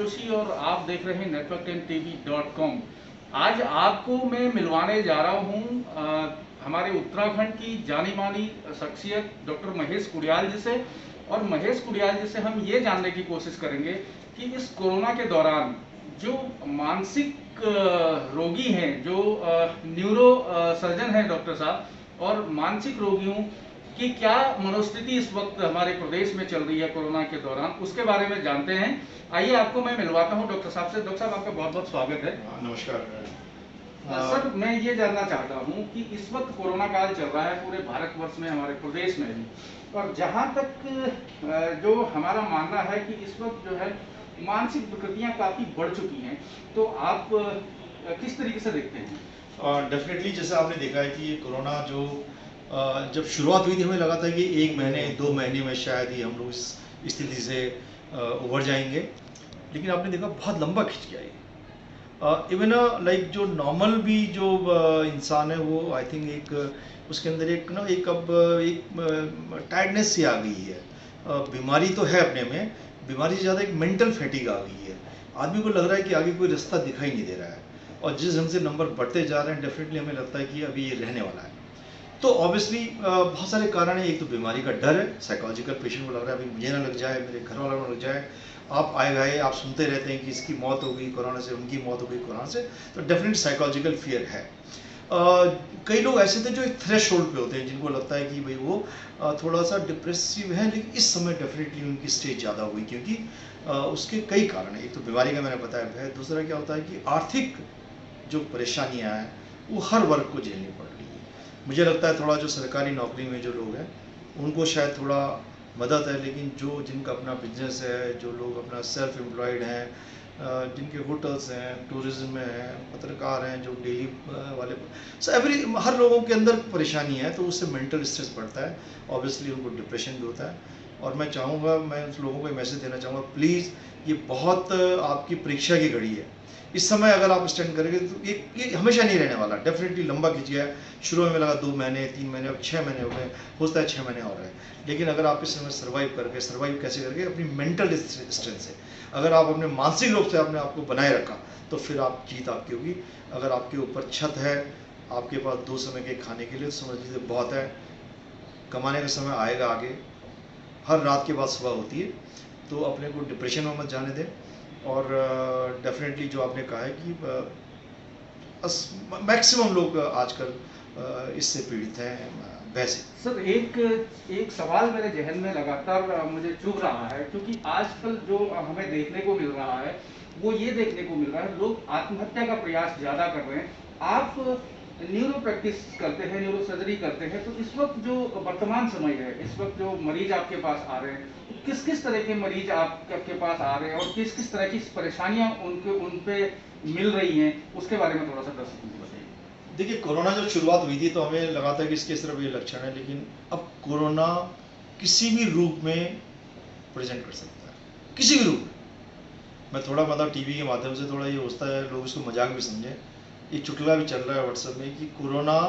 जोशी और आप देख रहे हैं network10tv.com। आज आपको मैं मिलवाने जा रहा हूं हमारे उत्तराखंड की जानी मानी शख्सियत डॉक्टर महेश कुडियाल जी से। और महेश कुडियाल जी से हम ये जानने की कोशिश करेंगे कि इस कोरोना के दौरान जो मानसिक रोगी हैं, जो न्यूरो सर्जन हैं डॉक्टर साहब, और मानसिक रोगियों कि क्या मनोस्थिति इस वक्त हमारे प्रदेश में चल रही है कोरोना के दौरान, उसके बारे में जानते हैं। आइए आपको मैं मिलवाता हूं डॉक्टर साहब से। डॉक्टर साहब, आपका बहुत बहुत स्वागत है। नमस्कार। सर, मैं ये जानना चाहता हूं कि इस वक्त कोरोना काल चल रहा है पूरे भारतवर्ष में, हमारे प्रदेश में भी, और जहां तक जो हमारा मानना है कि इस वक्त जो है मानसिक विकृतियां काफी बढ़ चुकी हैं, तो आप किस तरीके से देखते हैं? डेफिनेटली जैसे आपने देखा है कि ये कोरोना जो जब शुरुआत हुई थी, हमें लगा था कि 1 महीने 2 महीने में शायद ही हम लोग इस स्थिति से उभर जाएंगे, लेकिन आपने देखा बहुत लंबा खिंच गया ये। इवन लाइक जो नॉर्मल भी जो इंसान है वो आई थिंक एक उसके अंदर एक टायर्डनेस सी आ गई है। बीमारी तो है अपने में, बीमारी से ज़्यादा एक मेंटल फैटिग आ गई है। आदमी को लग रहा है कि आगे कोई रास्ता दिखाई नहीं दे रहा है, और जिस ढंग से नंबर बढ़ते जा रहे हैं डेफिनेटली हमें लगता है कि अभी ये रहने वाला है। तो ऑब्वियसली बहुत सारे कारण हैं। एक तो बीमारी का डर है, साइकोलॉजिकल पेशेंट को लग रहा है अभी मुझे ना लग जाए, मेरे घर वालों को लग जाए। आप आए गए आप सुनते रहते हैं कि इसकी मौत हो गई कोरोना से, उनकी मौत हो गई कोरोना से, तो डेफिनेट साइकोलॉजिकल फियर है। कई लोग ऐसे थे जो एक थ्रेशोल्ड पे होते हैं, जिनको लगता है कि भाई वो थोड़ा सा डिप्रेसिव है, लेकिन इस समय डेफिनेटली उनकी स्टेज ज़्यादा हुई, क्योंकि उसके कई कारण हैं। एक तो बीमारी का मैंने बताया है, दूसरा क्या होता है कि आर्थिक जो परेशानियाँ हैं वो हर वर्ग को झेलनी पड़ रही है। मुझे लगता है थोड़ा जो सरकारी नौकरी में जो लोग हैं उनको शायद थोड़ा मदद है, लेकिन जो जिनका अपना बिजनेस है, जो लोग अपना सेल्फ एम्प्लॉयड हैं, जिनके होटल्स हैं, टूरिज्म में हैं, पत्रकार हैं, जो डेली वाले, सो हर लोगों के अंदर परेशानी है, तो उससे मेंटल स्ट्रेस बढ़ता है, ऑब्वियसली उनको डिप्रेशन भी होता है। और मैं चाहूँगा, मैं उस लोगों को मैसेज देना चाहूँगा, प्लीज़ ये बहुत आपकी परीक्षा की घड़ी है। इस समय अगर आप स्टैंड करेंगे तो ये हमेशा नहीं रहने वाला, डेफिनेटली लंबा खिंच गया है। शुरू में लगा 2 महीने 3 महीने, अब 6 महीने हो गए, हो सकता है 6 महीने और है। लेकिन अगर आप इस समय सर्वाइव कैसे करके अपनी मेंटल स्ट्रेंथ से, अगर आप अपने मानसिक रूप से अपने आप को बनाए रखा, तो फिर आप जीत आपकी होगी। अगर आपके ऊपर छत है, आपके पास 2 समय के खाने के लिए, समझ लीजिए बहुत है। कमाने का समय आएगा आगे, हर रात के बाद सुबह होती है, तो अपने को डिप्रेशन में मत जाने दें। और डेफिनेटली जो आपने कहा है कि मैक्सिमम लोग आजकल इससे पीड़ित हैं वैसे। सर, एक सवाल मेरे जहन में लगातार मुझे चुभ रहा है, क्योंकि आजकल जो हमें देखने को मिल रहा है वो ये देखने को मिल रहा है, लोग आत्महत्या का प्रयास ज़्यादा कर रहे हैं। आप न्यूरो प्रैक्टिस करते हैं, न्यूरो सर्जरी करते हैं, तो इस वक्त जो वर्तमान समय है, इस वक्त जो मरीज आपके पास आ रहे हैं, तो किस किस तरह के मरीज आपके पास आ रहे हैं और किस किस तरह की परेशानियां उन पे मिल रही हैं, उसके बारे में थोड़ा सा दर्शकों को बताइए। देखिए, कोरोना जब शुरुआत हुई थी तो हमें लगा था कि इसके सिर्फ ये लक्षण है, लेकिन अब कोरोना किसी भी रूप में प्रेजेंट कर सकता है, किसी भी रूप में। मैं थोड़ा मतलब टीवी के माध्यम से थोड़ा ये होता है, लोग इसको मजाक भी समझें। एक चुटकुला भी चल रहा है व्हाट्सएप में कि कोरोना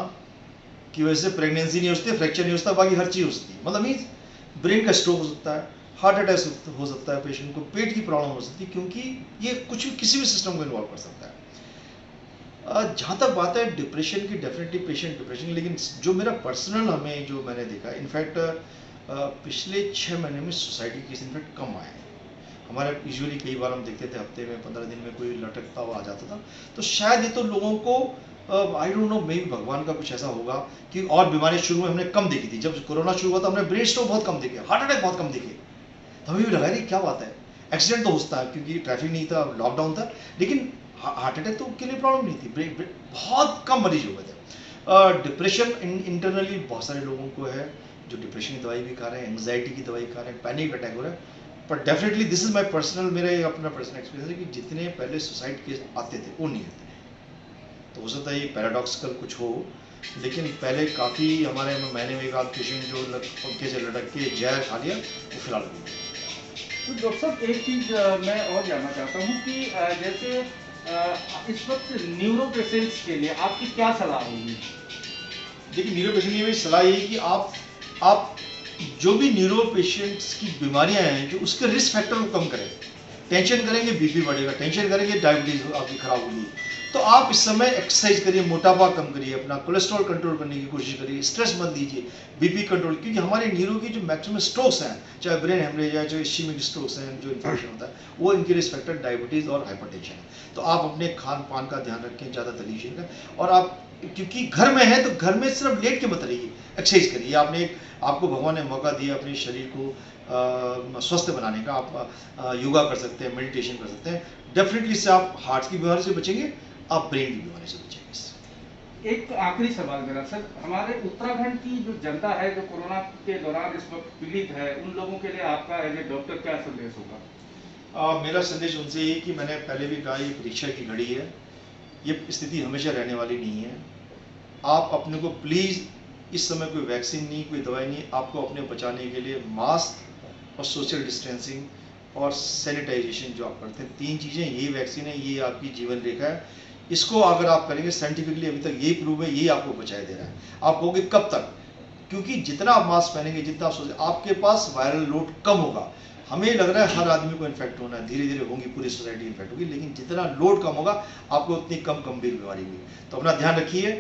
की वजह से प्रेगनेंसी नहीं हो सकती, फ्रैक्चर नहीं हो सकता, बाकी हर चीज़ हो सकती है। मतलब मीन्स ब्रेन का स्ट्रोक हो सकता है, हार्ट अटैक हो सकता है, पेशेंट को पेट की प्रॉब्लम हो सकती है, क्योंकि ये कुछ भी किसी भी सिस्टम को इन्वॉल्व कर सकता है। जहाँ तक बात है डिप्रेशन की, डेफिनेटली पेशेंट डिप्रेशन, लेकिन जो मेरा पर्सनल हमें जो मैंने देखा, इनफैक्ट पिछले 6 महीने में सोसाइटी केस इनफैक्ट कम आए हैं। हमारे यूजुअली कई बार हम देखते थे हफ्ते में 15 दिन में कोई लटकता हुआ आ जाता था, तो शायद ये तो लोगों को आई डोंट नो, मे भी भगवान का कुछ ऐसा होगा कि, और बीमारी शुरू में हमने कम देखी थी। जब कोरोना शुरू हुआ तो हमने ब्रेन स्ट्रोक बहुत कम देखे, हार्ट अटैक बहुत कम देखे, तो हमें भी लगा रही क्या बात है। एक्सीडेंट तो होता है क्योंकि ट्रैफिक नहीं था, लॉकडाउन था, लेकिन हार्ट अटैक तो के लिए प्रॉब्लम नहीं थी। बहुत कम मरीज हो गए थे। डिप्रेशन इंटरनली बहुत सारे लोगों को है, जो डिप्रेशन की दवाई भी खा रहे हैं, एंग्जाइटी की दवाई खा रहे हैं, पैनिक अटैक हो रहा है। पर definitely this is my personal, मेरा अपना पर्सनल एक्सपीरियंस है कि जितने पहले सुसाइड केस आते थे वो नहीं आते। तो हो सकता है ये पैराडॉक्सिकल कुछ हो, लेकिन पहले काफ़ी हमारे महीने में एक आध पेशेंट जो पंखे से लटक के जहर खा लिया, वो फिलहाल हो गया। तो डॉक्टर साहब, एक चीज़ मैं और जानना चाहता हूँ कि जैसे इस वक्त न्यूरो पेशेंट्स के लिए आपकी क्या सलाह होगी? देखिए, न्यूरो पेशेंट की मेरी सलाह ये है कि आप जो भी न्यूरो पेशेंट्स की बीमारियां हैं, जो उसके रिस्क फैक्टर को कम करें। टेंशन करेंगे बीपी बढ़ेगा, टेंशन करेंगे डायबिटीज आपकी खराब होगी। तो आप इस समय एक्सरसाइज करिए, मोटापा कम करिए, अपना कोलेस्ट्रॉल कंट्रोल करने की कोशिश करिए, स्ट्रेस मत लीजिए, बीपी कंट्रोल, क्योंकि हमारे नीरो की जो मैक्सिमम स्ट्रोक्स हैं, चाहे ब्रेन हेमरेज है, जो इश्चेमिक स्ट्रोक्स हैं, जो इन्फेक्शन होता है, वो इनके रिस्क फैक्टर डायबिटीज और हाइपरटेंशन है। तो आप अपने खान पान का ध्यान रखें, ज़्यादा तलीशील का, और आप क्योंकि घर में है तो घर में सिर्फ लेट के मत रहिए, एक्सरसाइज करिए। आपको भगवान ने मौका दिया अपने शरीर को स्वस्थ बनाने का, आप योगा कर सकते हैं, मेडिटेशन कर सकते हैं, डेफिनेटली इससे आप हार्ट की बीमारी से बचेंगे, आप ब्रेन की बीमारी से बचेंगे इससे। एक आखिरी सवाल मेरा सर, हमारे उत्तराखंड की जो जनता है जो कोरोना के दौरान इस वक्त पीड़ित है, उन लोगों के लिए आपका एज ए डॉक्टर क्या संदेश होगा? मेरा संदेश उनसे यही कि मैंने पहले भी कहा, ये परीक्षा की घड़ी है, ये स्थिति हमेशा रहने वाली नहीं है। आप अपने को प्लीज़, इस समय कोई वैक्सीन नहीं, कोई दवाई नहीं, आपको अपने बचाने के लिए मास्क और सोशल डिस्टेंसिंग और सैनिटाइजेशन जो आप करते हैं, 3 चीज़ें, यही वैक्सीन है, ये आपकी जीवन रेखा है। इसको अगर आप करेंगे, साइंटिफिकली अभी तक यही प्रूव है, यही आपको बचाए दे रहा है। आप कहोगे कब तक? क्योंकि जितना आप मास्क पहनेंगे, जितना आप सोचें, आपके पास वायरल लोड कम होगा। हमें लग रहा है हर आदमी को इन्फेक्ट होना है, धीरे धीरे होंगी, पूरी सोसाइटी इन्फेक्ट होगी, लेकिन जितना लोड कम होगा, आपको उतनी कम गंभीर बीमारी होगी। तो अपना ध्यान रखिए,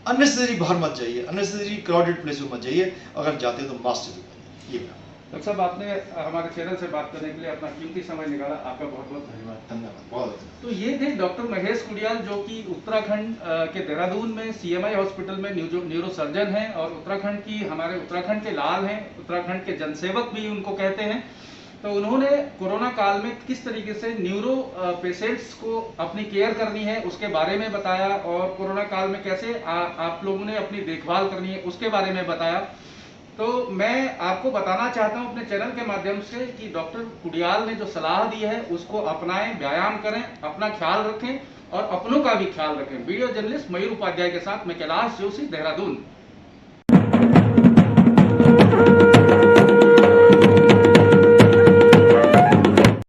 अननेसेसरी बाहर मत जाइए, अननेसेसरी क्राउडेड प्लेस में मत जाइए, अगर जाते हैं तो मास्क जरूर पहनिए। ये डॉक्टर साहब, आपने हमारे चैनल से बात करने के लिए अपना कीमती समय निकाला, आपका बहुत बहुत धन्यवाद। धन्यवाद, बहुत। तो ये थे डॉक्टर महेश कुडियाल, जो कि उत्तराखंड के देहरादून में CMI हॉस्पिटल में न्यूरो सर्जन हैं, और हमारे उत्तराखंड के लाल हैं, उत्तराखंड के जनसेवक भी उनको कहते हैं। तो उन्होंने कोरोना काल में किस तरीके से न्यूरो पेशेंट्स को अपनी केयर करनी है उसके बारे में बताया, और कोरोना काल में कैसे आप लोगों ने अपनी देखभाल करनी है उसके बारे में बताया। तो मैं आपको बताना चाहता हूं अपने चैनल के माध्यम से कि डॉक्टर कुडियाल ने जो सलाह दी है उसको अपनाएं, व्यायाम करें, अपना ख्याल रखें और अपनों का भी ख्याल रखें। वीडियो जर्नलिस्ट मयूर उपाध्याय के साथ मैं कैलाश जोशी, देहरादून।